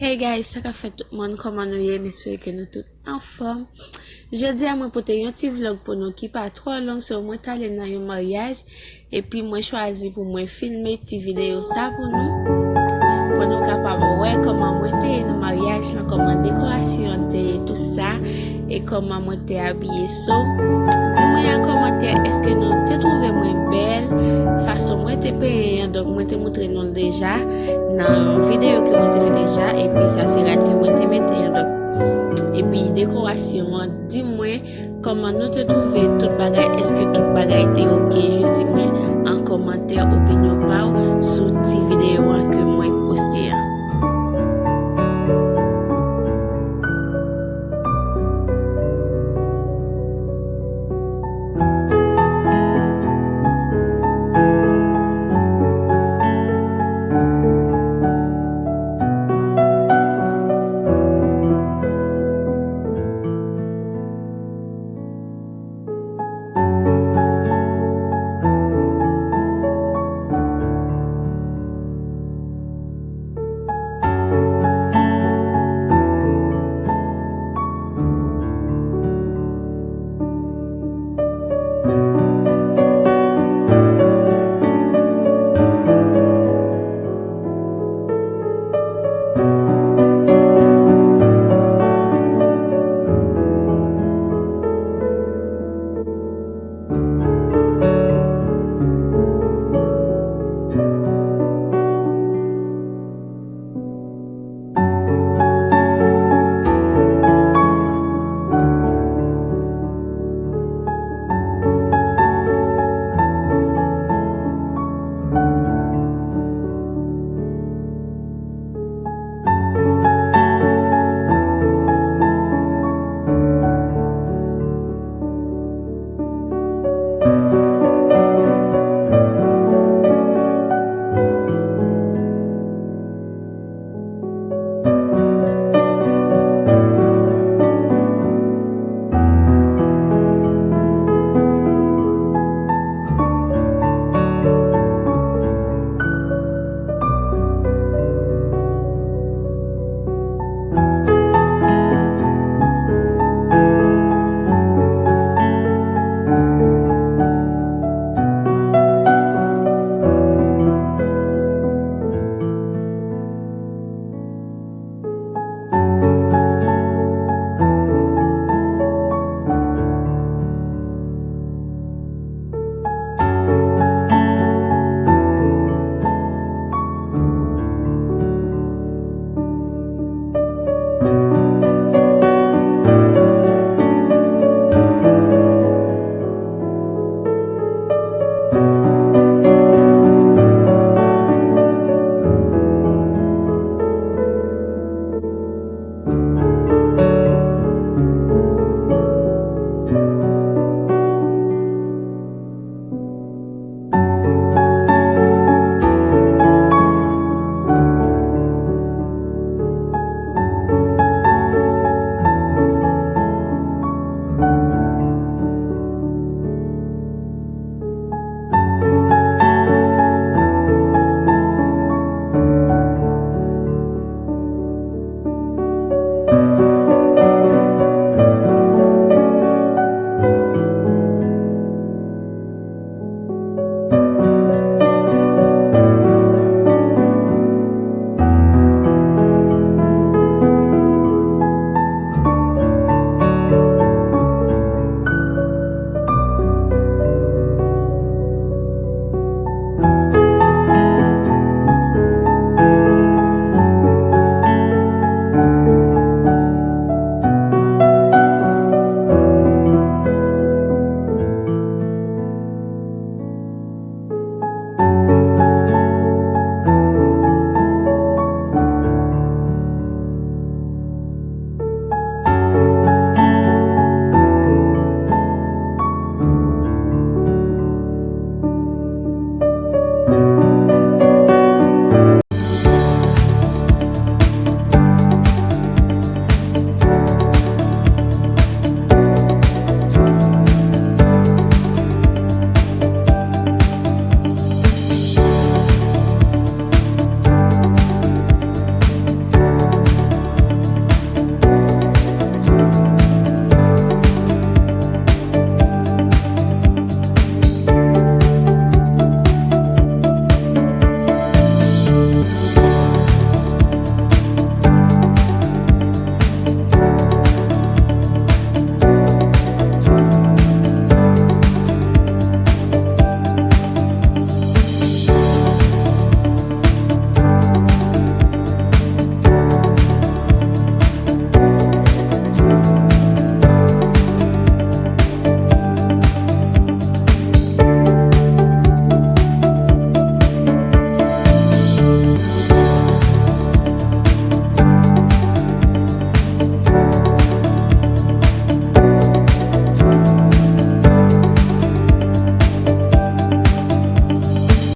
Hey guys, ça qu'a fait tout le monde, comment nous y est, m'espère que nous tous en forme. Je dis à moi pour te un petit vlog pour nous qui pas trop long sur moi t'aller dans un mariage et puis moi choisi pour moi filmer petit vidéo ça pour nous capable ouais comment moi t'es dans mariage là, comment décoration t'es tout ça et comment moi t'es habillé so. Dis-moi en commentaire est-ce que nous t'es trouvé moins belle façon moi t'es payé donc moi t'ai montré nous déjà dans la vidéo que moi t'ai fait déjà et puis ça c'est là que moi t'ai metté donc et puis décoration dis-moi comment nous te trouver toute bagaille est-ce que toute bagaille était ok juste dis-moi en commentaire opinion par sur cette vidéo que moi posté